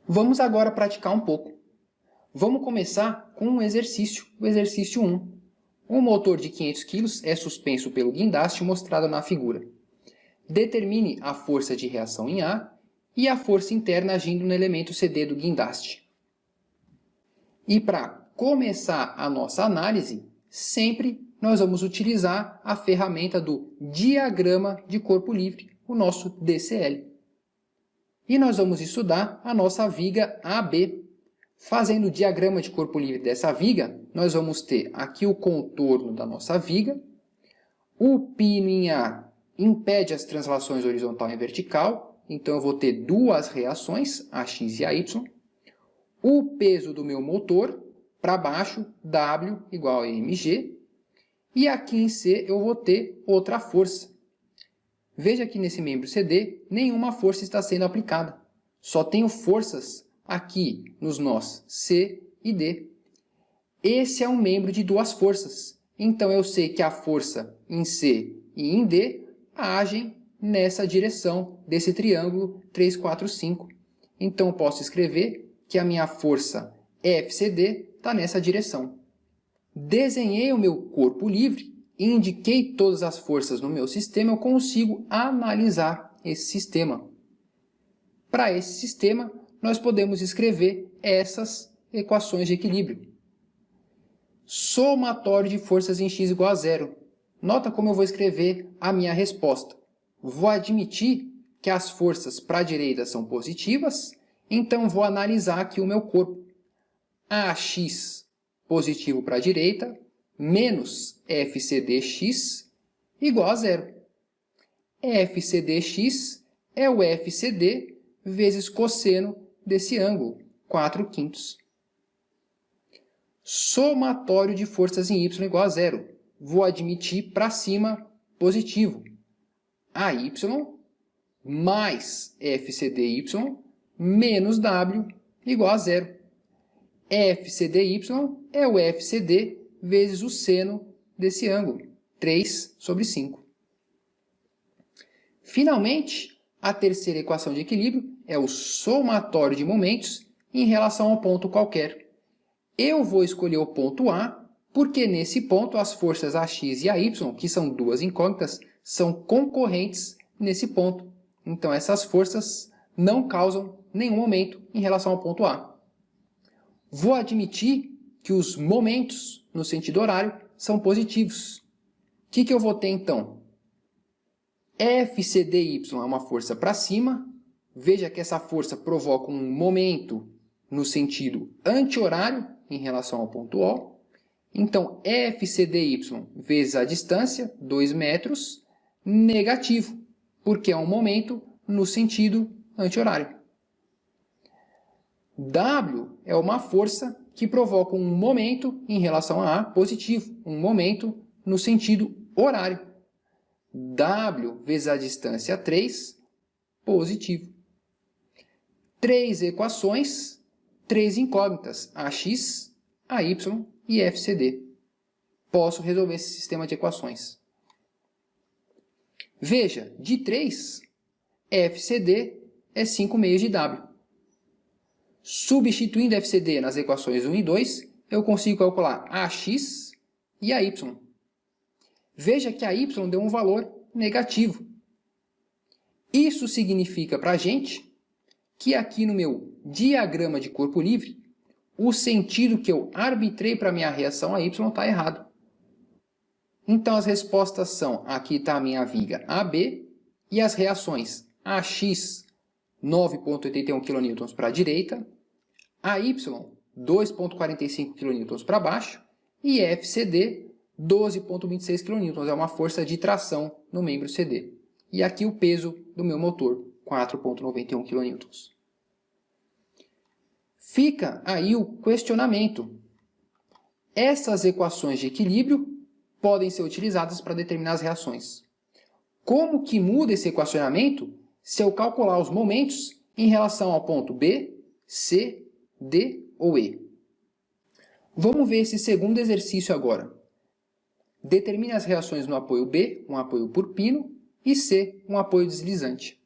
Vamos agora praticar um pouco. Vamos começar com um exercício, o exercício 1. Um motor de 500 kg é suspenso pelo guindaste mostrado na figura. Determine a força de reação em A e a força interna agindo no elemento CD do guindaste. E para começar a nossa análise, sempre nós vamos utilizar a ferramenta do diagrama de corpo livre, o nosso DCL. E nós vamos estudar a nossa viga AB. Fazendo o diagrama de corpo livre dessa viga, nós vamos ter aqui o contorno da nossa viga. O pino em A impede as translações horizontal e vertical, então eu vou ter duas reações, AX e AY. O peso do meu motor, para baixo, W igual a mg. E aqui em C eu vou ter outra força. Veja que nesse membro CD, nenhuma força está sendo aplicada. Só tenho forças aqui nos nós C e D. Esse é um membro de duas forças. Então eu sei que a força em C e em D agem nessa direção desse triângulo 3, 4, 5. Então eu posso escrever que a minha força FCD está nessa direção. Desenhei o meu corpo livre e indiquei todas as forças no meu sistema, eu consigo analisar esse sistema. Para esse sistema, nós podemos escrever essas equações de equilíbrio. Somatório de forças em x igual a zero. Nota como eu vou escrever a minha resposta. Vou admitir que as forças para a direita são positivas, então vou analisar aqui o meu corpo. AX positivo para a direita, menos FCDX igual a zero. FCDX é o FCD vezes cosseno desse ângulo, 4/5. Somatório de forças em y igual a zero. Vou admitir para cima positivo. AY mais FCDY menos W igual a zero. FCDY é o FCD vezes o seno desse ângulo, 3/5. Finalmente, a terceira equação de equilíbrio é o somatório de momentos em relação ao ponto qualquer. Eu vou escolher o ponto A, porque nesse ponto as forças AX e AY, que são duas incógnitas, são concorrentes nesse ponto. Então essas forças não causam nenhum momento em relação ao ponto A. Vou admitir que os momentos no sentido horário são positivos. O que eu vou ter então? FCDY é uma força para cima. Veja que essa força provoca um momento no sentido anti-horário em relação ao ponto O. Então, FCDY vezes a distância, 2 metros, negativo, porque é um momento no sentido anti-horário. W é uma força que provoca um momento em relação a A positivo, um momento no sentido horário. W vezes a distância 3, positivo. 3 equações, 3 incógnitas, AX, AY e FCD. Posso resolver esse sistema de equações. Veja, de 3, FCD é 5 meios de W. Substituindo FCD nas equações 1 e 2, eu consigo calcular AX e AY. Veja que a Y deu um valor negativo. Isso significa para a gente que aqui no meu diagrama de corpo livre, o sentido que eu arbitrei para a minha reação a Y está errado. Então as respostas são, aqui está a minha viga AB, e as reações AX, 9,81 kN para a direita, AY, 2,45 kN para baixo, e FCD, 12,26 kN, é uma força de tração no membro CD. E aqui o peso do meu motor, 4,91 kN. Fica aí o questionamento. Essas equações de equilíbrio podem ser utilizadas para determinar as reações. Como que muda esse equacionamento se eu calcular os momentos em relação ao ponto B, C, D ou E? Vamos ver esse segundo exercício agora. Determine as reações no apoio B, um apoio por pino, e C, um apoio deslizante.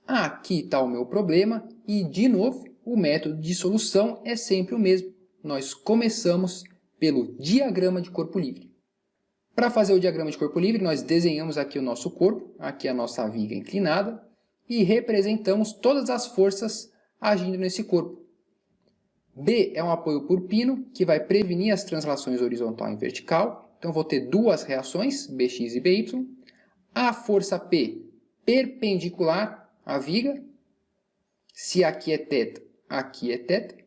Aqui está o meu problema e, de novo, o método de solução é sempre o mesmo. Nós começamos pelo diagrama de corpo livre. Para fazer o diagrama de corpo livre, nós desenhamos aqui o nosso corpo, aqui a nossa viga inclinada, e representamos todas as forças agindo nesse corpo. B é um apoio por pino, que vai prevenir as translações horizontal e vertical. Então, vou ter duas reações, Bx e By. A força P perpendicular à viga. Se aqui é θ, aqui é θ.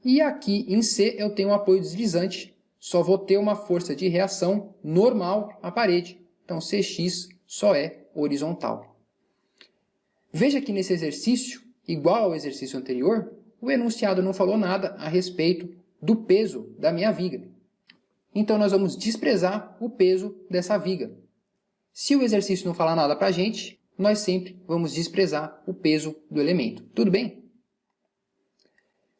E aqui em C eu tenho um apoio deslizante. Só vou ter uma força de reação normal à parede. Então, Cx só é horizontal. Veja que nesse exercício, igual ao exercício anterior, o enunciado não falou nada a respeito do peso da minha viga. Então, nós vamos desprezar o peso dessa viga. Se o exercício não falar nada para a gente, nós sempre vamos desprezar o peso do elemento. Tudo bem?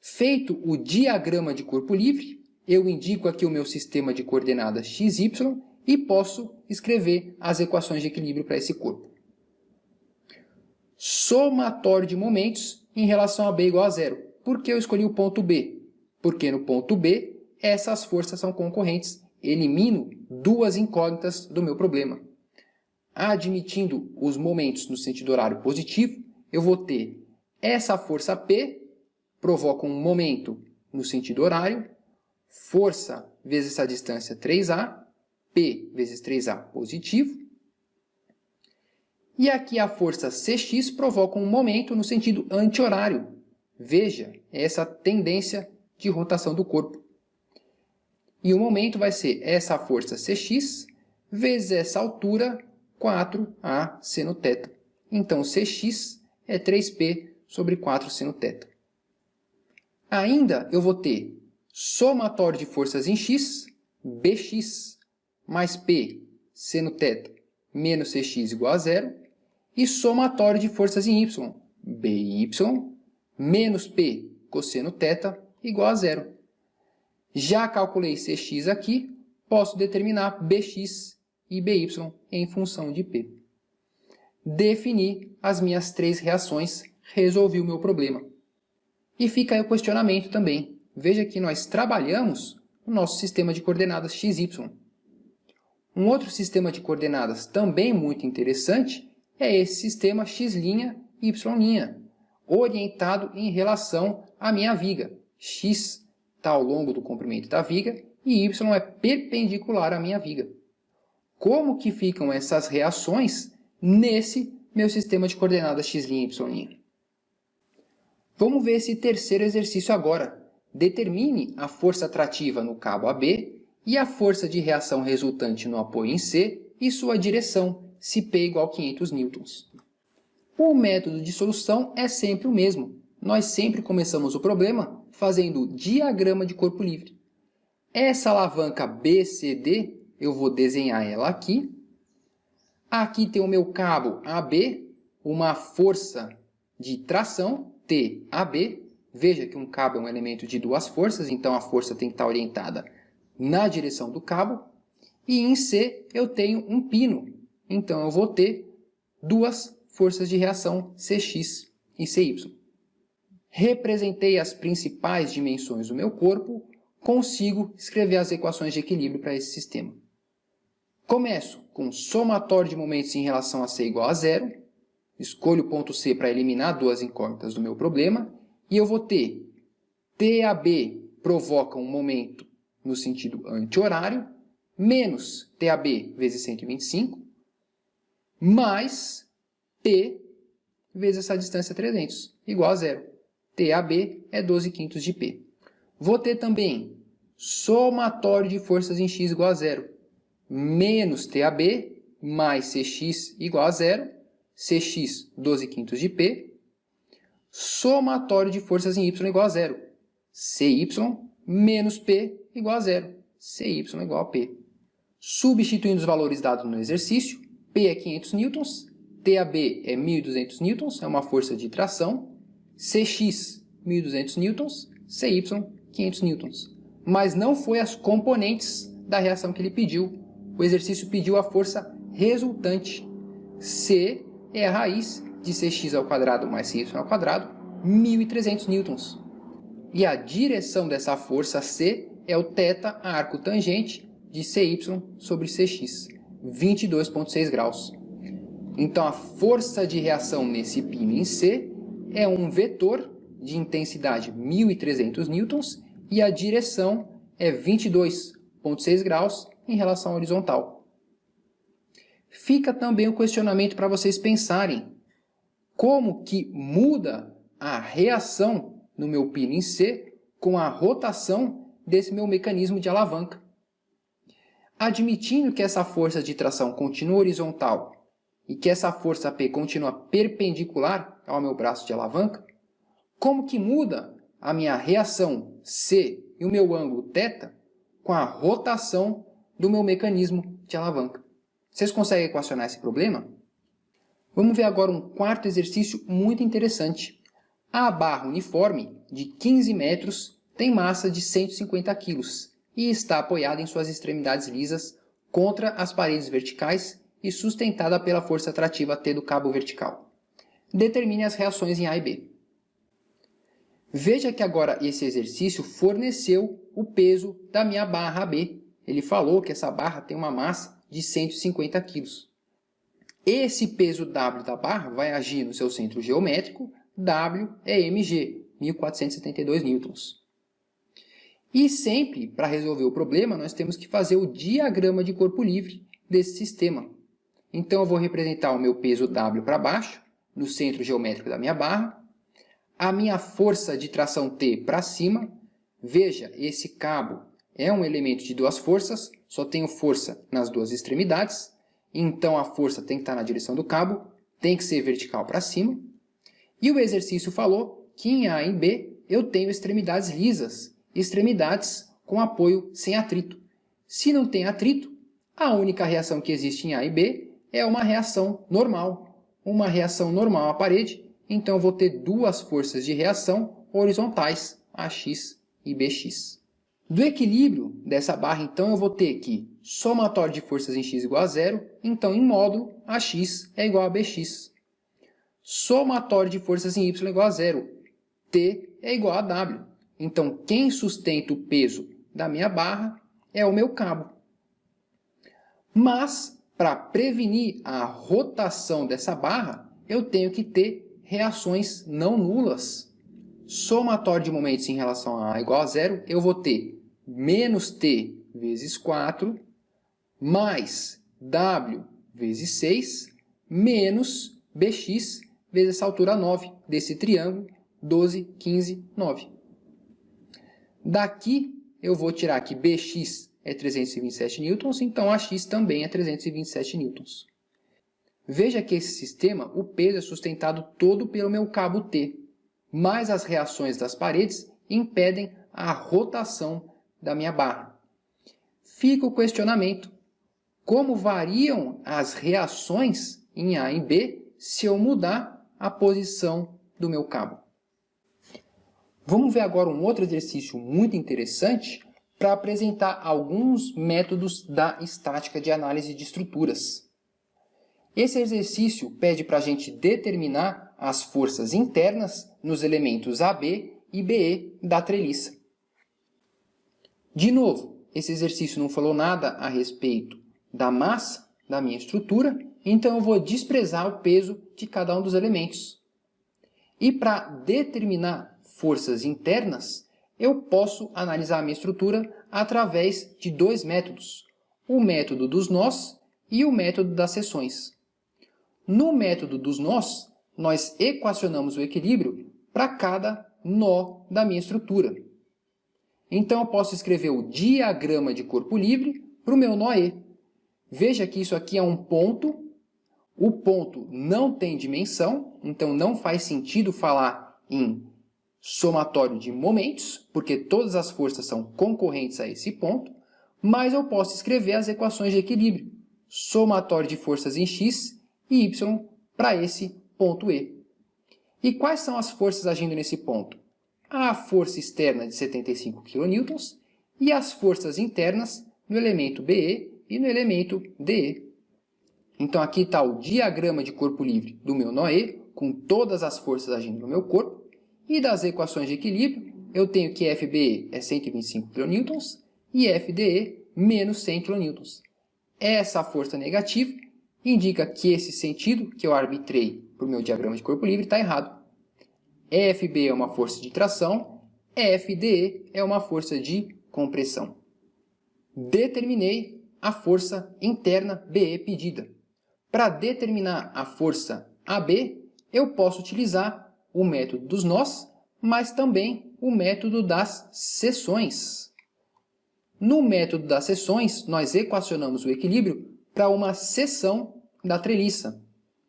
Feito o diagrama de corpo livre, eu indico aqui o meu sistema de coordenadas x, y e posso escrever as equações de equilíbrio para esse corpo. Somatório de momentos em relação a B igual a zero. Por que eu escolhi o ponto B? Porque no ponto B, essas forças são concorrentes. Elimino duas incógnitas do meu problema. Admitindo os momentos no sentido horário positivo, eu vou ter essa força P, provoca um momento no sentido horário, força vezes essa distância 3A, P vezes 3A positivo. E aqui a força Cx provoca um momento no sentido anti-horário. Veja essa tendência de rotação do corpo. E o momento vai ser essa força Cx vezes essa altura 4A seno θ. Então, Cx é 3P sobre 4 seno θ. Ainda eu vou ter somatório de forças em x, Bx mais P seno θ menos Cx igual a zero. E somatório de forças em y, By menos P cosseno θ igual a zero. Já calculei Cx aqui, posso determinar Bx e By em função de P. Defini as minhas três reações, resolvi o meu problema. E fica aí o questionamento também. Veja que nós trabalhamos o nosso sistema de coordenadas x, y. Um outro sistema de coordenadas também muito interessante é esse sistema x', y', orientado em relação à minha viga. X está ao longo do comprimento da viga e y é perpendicular à minha viga. Como que ficam essas reações nesse meu sistema de coordenadas x', y'? Vamos ver esse terceiro exercício agora. Determine a força atrativa no cabo AB e a força de reação resultante no apoio em C e sua direção, se P igual a 500 newtons. O método de solução é sempre o mesmo. Nós sempre começamos o problema fazendo o diagrama de corpo livre. Essa alavanca BCD, eu vou desenhar ela aqui. Aqui tem o meu cabo AB, uma força de tração, TAB. Veja que um cabo é um elemento de duas forças, então a força tem que estar orientada na direção do cabo. E em C eu tenho um pino. Então, eu vou ter duas forças de reação, Cx e Cy. Representei as principais dimensões do meu corpo, consigo escrever as equações de equilíbrio para esse sistema. Começo com somatório de momentos em relação a C igual a zero. Escolho o ponto C para eliminar duas incógnitas do meu problema. E eu vou ter TAB provoca um momento no sentido anti-horário, menos TAB vezes 125, mais P vezes essa distância 300, igual a zero. TAB é 12/5 de P. Vou ter também somatório de forças em x igual a zero. Menos TAB mais Cx igual a zero. Cx, 12/5 de P. Somatório de forças em y igual a zero. Cy menos P igual a zero. Cy igual a P. Substituindo os valores dados no exercício, P é 500 newtons, TAB é 1.200 newtons, é uma força de tração, Cx, 1.200 newtons, Cy, 500 newtons. Mas não foi as componentes da reação que ele pediu. O exercício pediu a força resultante. C é a raiz de cx² mais cy², 1.300 newtons. E a direção dessa força C é o θ arco tangente de cy sobre cx, 22,6 graus. Então, a força de reação nesse pino em C é um vetor de intensidade 1.300 newtons e a direção é 22,6 graus em relação à horizontal. Fica também o questionamento para vocês pensarem. Como que muda a reação no meu pino em C com a rotação desse meu mecanismo de alavanca? Admitindo que essa força de tração continua horizontal e que essa força P continua perpendicular ao meu braço de alavanca, como que muda a minha reação C e o meu ângulo θ com a rotação do meu mecanismo de alavanca? Vocês conseguem equacionar esse problema? Vamos ver agora um quarto exercício muito interessante. A barra uniforme de 15 metros tem massa de 150 kg e está apoiada em suas extremidades lisas contra as paredes verticais e sustentada pela força atrativa T do cabo vertical. Determine as reações em A e B. Veja que agora esse exercício forneceu o peso da minha barra AB. Ele falou que essa barra tem uma massa de 150 kg. Esse peso W da barra vai agir no seu centro geométrico, W é mg, 1.472 newtons. E sempre, para resolver o problema, nós temos que fazer o diagrama de corpo livre desse sistema. Então, eu vou representar o meu peso W para baixo, no centro geométrico da minha barra, a minha força de tração T para cima. Veja, esse cabo é um elemento de duas forças, só tenho força nas duas extremidades, então a força tem que estar na direção do cabo, tem que ser vertical para cima. E o exercício falou que em A e em B eu tenho extremidades lisas, extremidades com apoio sem atrito. Se não tem atrito, a única reação que existe em A e B é uma reação normal à parede, então eu vou ter duas forças de reação horizontais, AX e BX. Do equilíbrio dessa barra, então, eu vou ter que somatório de forças em x igual a zero, então, em módulo, AX é igual a BX. Somatório de forças em y igual a zero, T é igual a W. Então, quem sustenta o peso da minha barra é o meu cabo. Mas, para prevenir a rotação dessa barra, eu tenho que ter reações não nulas. Somatório de momentos em relação a A igual a zero, eu vou ter menos T vezes 4, mais W vezes 6, menos BX vezes essa altura 9 desse triângulo, 12, 15, 9. Daqui, eu vou tirar que BX é 327 newtons, então AX também é 327 newtons. Veja que esse sistema, o peso é sustentado todo pelo meu cabo T, mas as reações das paredes impedem a rotação da minha barra. Fica o questionamento: como variam as reações em A e B se eu mudar a posição do meu cabo? Vamos ver agora um outro exercício muito interessante para apresentar alguns métodos da estática de análise de estruturas. Esse exercício pede para a gente determinar as forças internas nos elementos AB e BE da treliça. De novo, esse exercício não falou nada a respeito da massa da minha estrutura, então eu vou desprezar o peso de cada um dos elementos. E para determinar forças internas, eu posso analisar a minha estrutura através de dois métodos: o método dos nós e o método das seções. No método dos nós, nós equacionamos o equilíbrio para cada nó da minha estrutura. Então, eu posso escrever o diagrama de corpo livre para o meu nó E. Veja que isso aqui é um ponto. O ponto não tem dimensão, então não faz sentido falar em somatório de momentos, porque todas as forças são concorrentes a esse ponto, mas eu posso escrever as equações de equilíbrio. Somatório de forças em x e y para esse ponto E. E quais são as forças agindo nesse ponto? A força externa de 75 kN e as forças internas no elemento BE e no elemento DE. Então aqui está o diagrama de corpo livre do meu nó E com todas as forças agindo no meu corpo. E das equações de equilíbrio, eu tenho que FBE é 125 kN e FDE menos 100 kN. Essa força negativa indica que esse sentido que eu arbitrei para o meu diagrama de corpo livre está errado. FB é uma força de tração, FDE é uma força de compressão. Determinei a força interna BE pedida. Para determinar a força AB, eu posso utilizar o método dos nós, mas também o método das seções. No método das seções, nós equacionamos o equilíbrio para uma seção da treliça.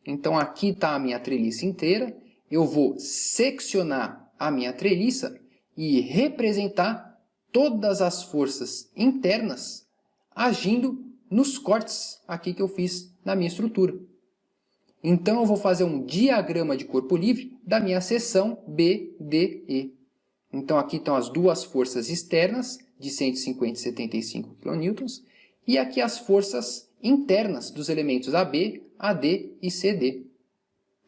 Então, aqui está a minha treliça inteira. Eu vou seccionar a minha treliça e representar todas as forças internas agindo nos cortes aqui que eu fiz na minha estrutura. Então, eu vou fazer um diagrama de corpo livre da minha seção BDE. Então, aqui estão as duas forças externas de 150 e 75 kN e aqui as forças internas dos elementos AB, AD e CD.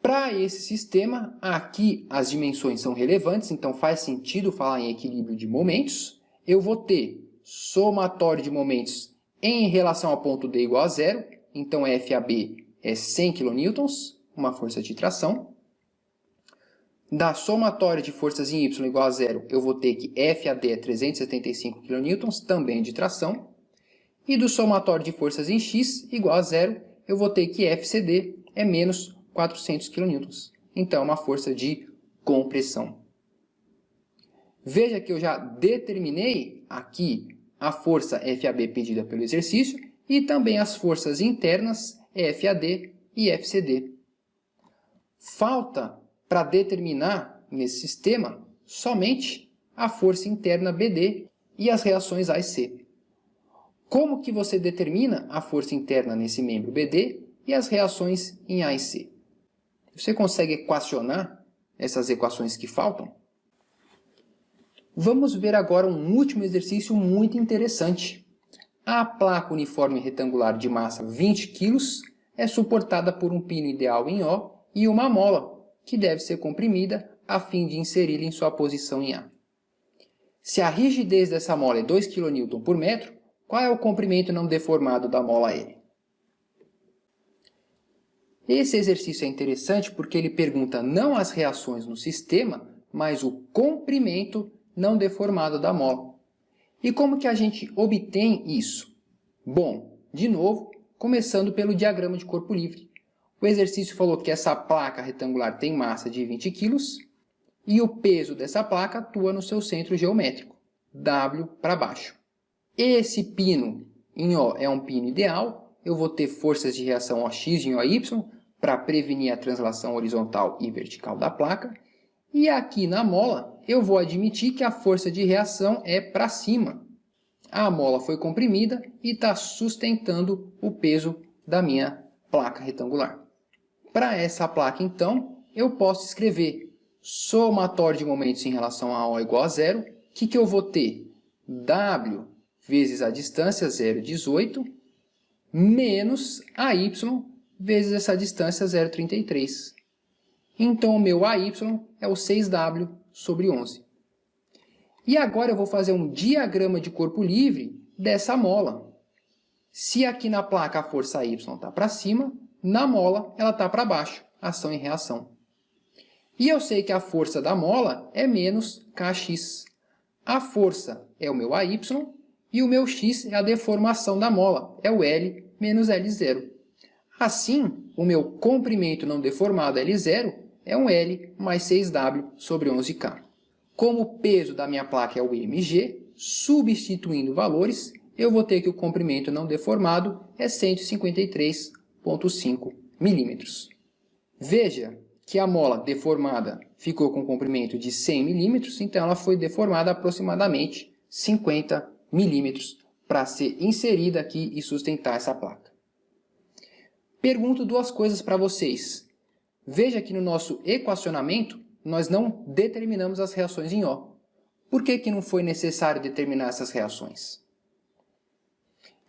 Para esse sistema, aqui as dimensões são relevantes, então faz sentido falar em equilíbrio de momentos. Eu vou ter somatório de momentos em relação ao ponto D igual a zero, então FAB é 100 kN, uma força de tração. Da somatória de forças em Y igual a zero, eu vou ter que FAD é 375 kN, também de tração. E do somatório de forças em X igual a zero, eu vou ter que FCD é menos 400 kN. Então, é uma força de compressão. Veja que eu já determinei aqui a força FAB pedida pelo exercício e também as forças internas FAD e FCD. Falta para determinar nesse sistema somente a força interna BD e as reações A e C. Como que você determina a força interna nesse membro BD e as reações em A e C? Você consegue equacionar essas equações que faltam? Vamos ver agora um último exercício muito interessante. A placa uniforme retangular de massa 20 kg é suportada por um pino ideal em O e uma mola, que deve ser comprimida a fim de inseri-la em sua posição em A. Se a rigidez dessa mola é 2 kN por metro, qual é o comprimento não deformado da mola L? Esse exercício é interessante porque ele pergunta não as reações no sistema, mas o comprimento não deformado da mola. E como que a gente obtém isso? Bom, de novo, começando pelo diagrama de corpo livre. O exercício falou que essa placa retangular tem massa de 20 kg e o peso dessa placa atua no seu centro geométrico, W para baixo. Esse pino em O é um pino ideal, eu vou ter forças de reação OX em OY para prevenir a translação horizontal e vertical da placa. E aqui na mola eu vou admitir que a força de reação é para cima. A mola foi comprimida e está sustentando o peso da minha placa retangular. Para essa placa, então, eu posso escrever somatório de momentos em relação a O igual a zero. O que eu vou ter? W vezes a distância, 0,18, menos AY vezes essa distância, 0,33. Então, o meu AY é o 6W sobre 11. E agora eu vou fazer um diagrama de corpo livre dessa mola. Se aqui na placa a força Y está para cima, na mola ela está para baixo, ação e reação. E eu sei que a força da mola é menos Kx. A força é o meu AY e o meu X é a deformação da mola, é o L menos L0. Assim, o meu comprimento não deformado L0 é um L mais 6W sobre 11K. Como o peso da minha placa é o mg, substituindo valores, eu vou ter que o comprimento não deformado é 153,5 milímetros. Veja que a mola deformada ficou com um comprimento de 100 milímetros, então ela foi deformada aproximadamente 50 milímetros para ser inserida aqui e sustentar essa placa. Pergunto duas coisas para vocês. Veja que no nosso equacionamento nós não determinamos as reações em O. Por que não foi necessário determinar essas reações?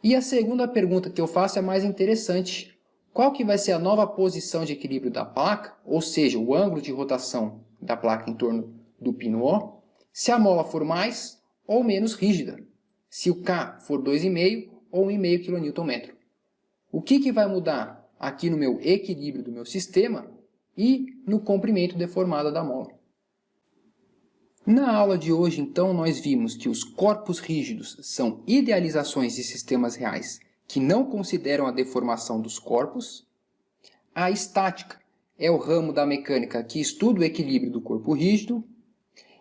E a segunda pergunta que eu faço é mais interessante. qual que vai ser a nova posição de equilíbrio da placa, ou seja, o ângulo de rotação da placa em torno do pino O, se a mola for mais ou menos rígida, se o K for 2,5 ou 1,5 kN. O que vai mudar aqui no meu equilíbrio do meu sistema e no comprimento deformado da mola? Na aula de hoje, então, nós vimos que os corpos rígidos são idealizações de sistemas reais que não consideram a deformação dos corpos. A estática é o ramo da mecânica que estuda o equilíbrio do corpo rígido.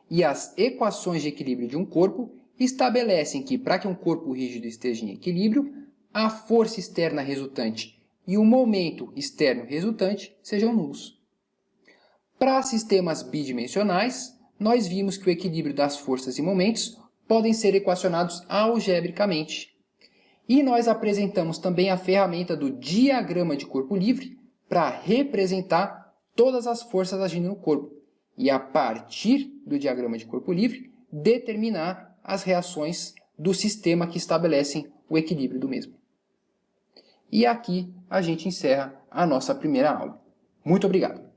E as equações de equilíbrio de um corpo estabelecem que, para que um corpo rígido esteja em equilíbrio, a força externa resultante e o momento externo resultante sejam nulos. Para sistemas bidimensionais, nós vimos que o equilíbrio das forças e momentos podem ser equacionados algebricamente. E nós apresentamos também a ferramenta do diagrama de corpo livre para representar todas as forças agindo no corpo. E a partir do diagrama de corpo livre, determinar as reações do sistema que estabelecem o equilíbrio do mesmo. E aqui a gente encerra a nossa primeira aula. Muito obrigado!